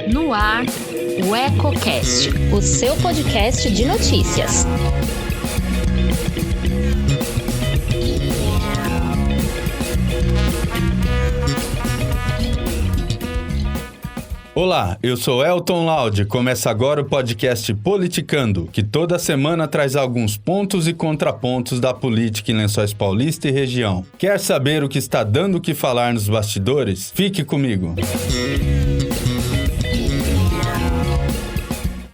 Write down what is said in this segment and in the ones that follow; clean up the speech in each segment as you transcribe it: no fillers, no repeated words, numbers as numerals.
No ar, o EcoCast, o seu podcast de notícias. Olá, eu sou Elton Laude. Começa agora o podcast Politicando, que toda semana traz alguns pontos e contrapontos da política em Lençóis Paulista e região. Quer saber o que está dando o que falar nos bastidores? Fique comigo!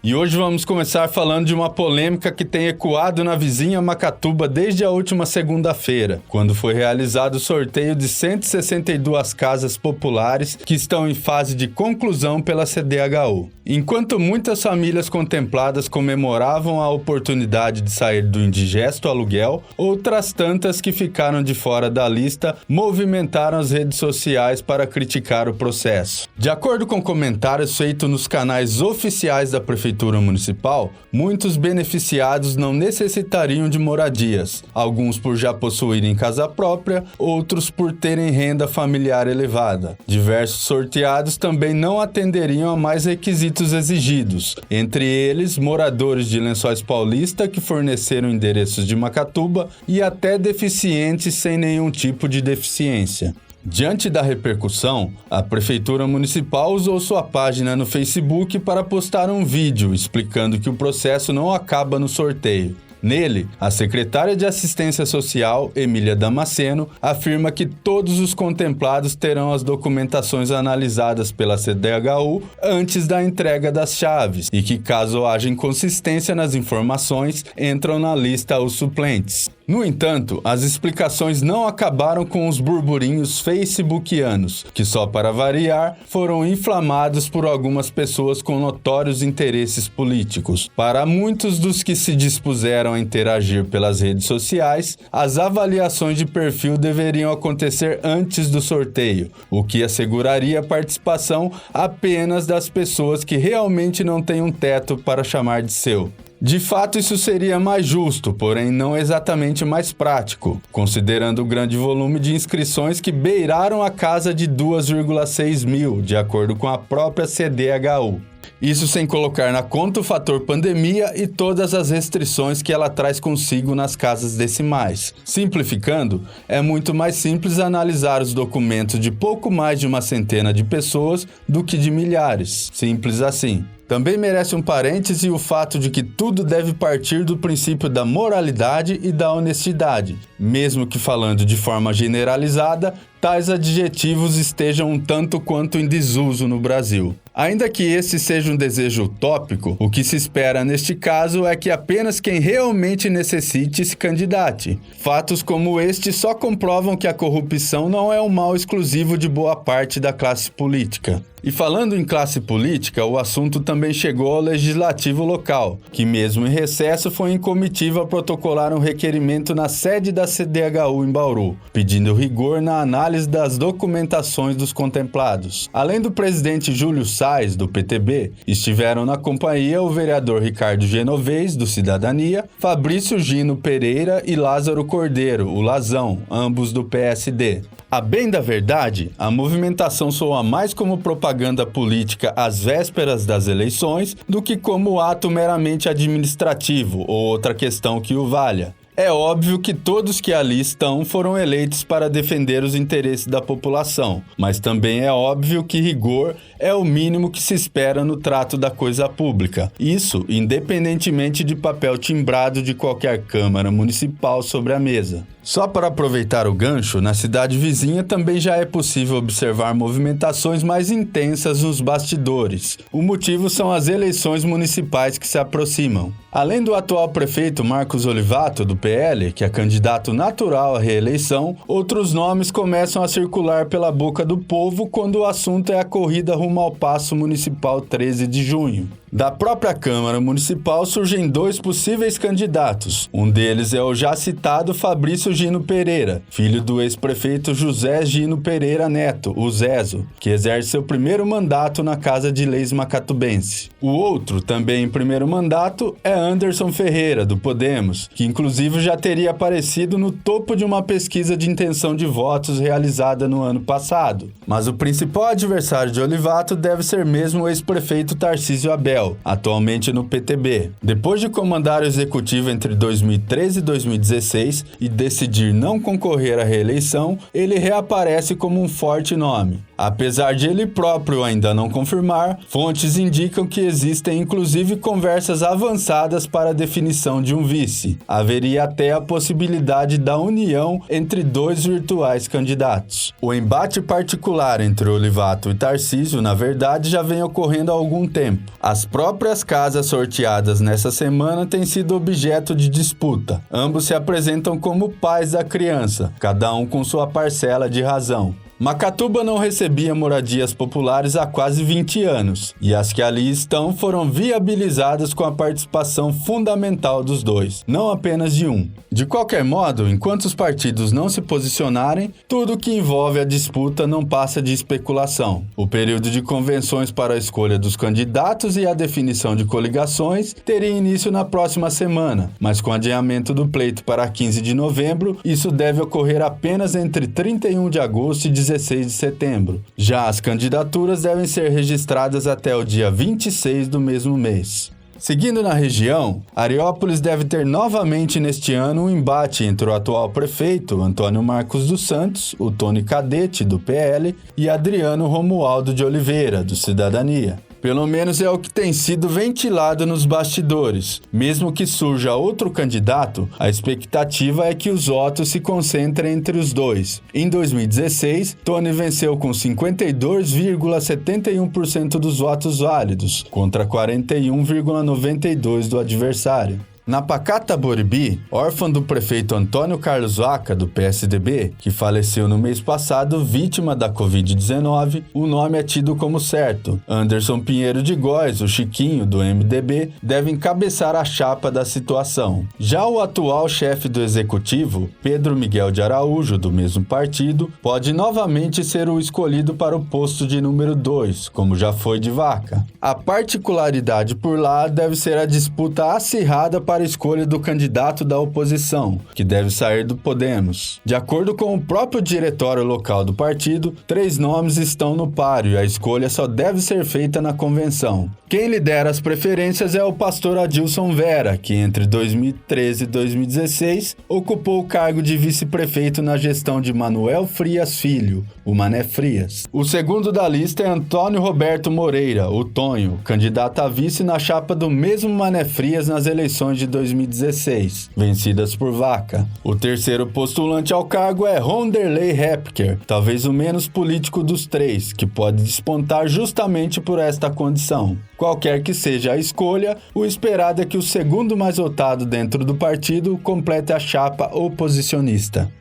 E hoje vamos começar falando de uma polêmica que tem ecoado na vizinha Macatuba desde a última segunda-feira, quando foi realizado o sorteio de 162 casas populares que estão em fase de conclusão pela CDHU. Enquanto muitas famílias contempladas comemoravam a oportunidade de sair do indigesto aluguel, outras tantas que ficaram de fora da lista movimentaram as redes sociais para criticar o processo. De acordo com comentários feitos nos canais oficiais da Prefeitura Municipal, muitos beneficiados não necessitariam de moradias, alguns por já possuírem casa própria, outros por terem renda familiar elevada. Diversos sorteados também não atenderiam a mais requisitos exigidos, entre eles moradores de Lençóis Paulista que forneceram endereços de Macatuba e até deficientes sem nenhum tipo de deficiência. Diante da repercussão, a Prefeitura Municipal usou sua página no Facebook para postar um vídeo explicando que o processo não acaba no sorteio. Nele, a secretária de Assistência Social, Emília Damasceno, afirma que todos os contemplados terão as documentações analisadas pela CDHU antes da entrega das chaves e que, caso haja inconsistência nas informações, entram na lista os suplentes. No entanto, as explicações não acabaram com os burburinhos facebookianos, que só para variar, foram inflamados por algumas pessoas com notórios interesses políticos. Para muitos dos que se dispuseram a interagir pelas redes sociais, as avaliações de perfil deveriam acontecer antes do sorteio, o que asseguraria a participação apenas das pessoas que realmente não têm um teto para chamar de seu. De fato, isso seria mais justo, porém não exatamente mais prático, considerando o grande volume de inscrições que beiraram a casa de 2,6 mil, de acordo com a própria CDHU. Isso sem colocar na conta o fator pandemia e todas as restrições que ela traz consigo nas casas decimais. Simplificando, é muito mais simples analisar os documentos de pouco mais de uma centena de pessoas do que de milhares. Simples assim. Também merece um parêntese o fato de que tudo deve partir do princípio da moralidade e da honestidade, mesmo que falando de forma generalizada, tais adjetivos estejam um tanto quanto em desuso no Brasil. Ainda que esse seja um desejo utópico, o que se espera neste caso é que apenas quem realmente necessite se candidate. Fatos como este só comprovam que a corrupção não é um mal exclusivo de boa parte da classe política. E falando em classe política, o assunto também chegou ao Legislativo local, que mesmo em recesso foi em comitiva protocolar um requerimento na sede da CDHU em Bauru, pedindo rigor na análise das documentações dos contemplados. Além do presidente Júlio Sais, do PTB, estiveram na companhia o vereador Ricardo Genovez, do Cidadania, Fabrício Gino Pereira e Lázaro Cordeiro, o Lazão, ambos do PSD. A bem da verdade, a movimentação soa mais como propaganda política às vésperas das eleições do que como ato meramente administrativo ou outra questão que o valha. É óbvio que todos que ali estão foram eleitos para defender os interesses da população, mas também é óbvio que rigor é o mínimo que se espera no trato da coisa pública. Isso independentemente de papel timbrado de qualquer Câmara Municipal sobre a mesa. Só para aproveitar o gancho, na cidade vizinha também já é possível observar movimentações mais intensas nos bastidores. O motivo são as eleições municipais que se aproximam. Além do atual prefeito Marcos Olivato, do PL, que é candidato natural à reeleição, outros nomes começam a circular pela boca do povo quando o assunto é a corrida rumo ao Paço Municipal 13 de junho. Da própria Câmara Municipal surgem dois possíveis candidatos. Um deles é o já citado Fabrício Roberto Gino Pereira, filho do ex-prefeito José Gino Pereira Neto, o Zezo, que exerce seu primeiro mandato na Casa de Leis macatubense. O outro, também em primeiro mandato, é Anderson Ferreira, do Podemos, que inclusive já teria aparecido no topo de uma pesquisa de intenção de votos realizada no ano passado. Mas o principal adversário de Olivato deve ser mesmo o ex-prefeito Tarcísio Abel, atualmente no PTB. Depois de comandar o executivo entre 2013 e 2016 e decidir não concorrer à reeleição, ele reaparece como um forte nome. Apesar de ele próprio ainda não confirmar, fontes indicam que existem inclusive conversas avançadas para a definição de um vice. Haveria até a possibilidade da união entre dois virtuais candidatos. O embate particular entre Olivato e Tarcísio, na verdade, já vem ocorrendo há algum tempo. As próprias casas sorteadas nessa semana têm sido objeto de disputa. Ambos se apresentam como pais da criança, cada um com sua parcela de razão. Macatuba não recebia moradias populares há quase 20 anos, e as que ali estão foram viabilizadas com a participação fundamental dos dois, não apenas de um. De qualquer modo, enquanto os partidos não se posicionarem, tudo que envolve a disputa não passa de especulação. O período de convenções para a escolha dos candidatos e a definição de coligações teria início na próxima semana, mas com adiamento do pleito para 15 de novembro, isso deve ocorrer apenas entre 31 de agosto e 16 de setembro. Já as candidaturas devem ser registradas até o dia 26 do mesmo mês. Seguindo na região, Areópolis deve ter novamente neste ano um embate entre o atual prefeito, Antônio Marcos dos Santos, o Tony Cadete, do PL, e Adriano Romualdo de Oliveira, do Cidadania. Pelo menos é o que tem sido ventilado nos bastidores. Mesmo que surja outro candidato, a expectativa é que os votos se concentrem entre os dois. Em 2016, Tony venceu com 52,71% dos votos válidos, contra 41,92% do adversário. Na Pacata Boribi, órfã do prefeito Antônio Carlos Vaca, do PSDB, que faleceu no mês passado vítima da Covid-19, o nome é tido como certo. Anderson Pinheiro de Góes, o Chiquinho, do MDB, deve encabeçar a chapa da situação. Já o atual chefe do executivo, Pedro Miguel de Araújo, do mesmo partido, pode novamente ser o escolhido para o posto de número 2, como já foi de Vaca. A particularidade por lá deve ser a disputa acirrada para a escolha do candidato da oposição, que deve sair do Podemos. De acordo com o próprio diretório local do partido, 3 nomes estão no páreo e a escolha só deve ser feita na convenção. Quem lidera as preferências é o pastor Adilson Vera, que entre 2013 e 2016 ocupou o cargo de vice-prefeito na gestão de Manuel Frias Filho, o Mané Frias. O segundo da lista é Antônio Roberto Moreira, o Tonho, candidato a vice na chapa do mesmo Mané Frias nas eleições de 2016, vencidas por Vaca. O terceiro postulante ao cargo é Ronderley Hepker, talvez o menos político dos 3, que pode despontar justamente por esta condição. Qualquer que seja a escolha, o esperado é que o segundo mais votado dentro do partido complete a chapa oposicionista.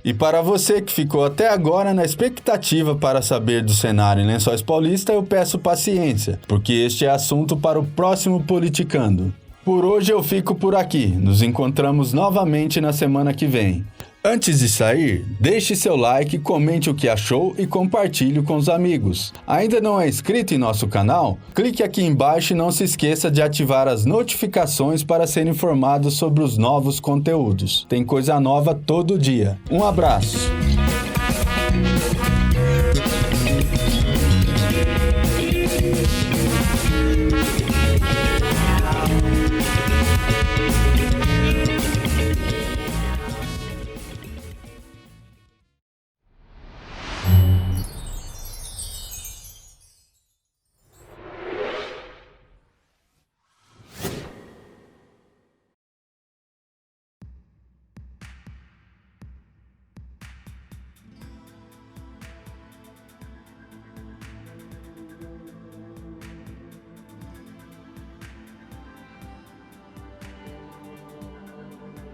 E para você que ficou até agora na expectativa para saber do cenário em Lençóis Paulista, eu peço paciência, porque este é assunto para o próximo Politicando. Por hoje eu fico por aqui, nos encontramos novamente na semana que vem. Antes de sair, deixe seu like, comente o que achou e compartilhe com os amigos. Ainda não é inscrito em nosso canal? Clique aqui embaixo e não se esqueça de ativar as notificações para ser informado sobre os novos conteúdos. Tem coisa nova todo dia. Um abraço!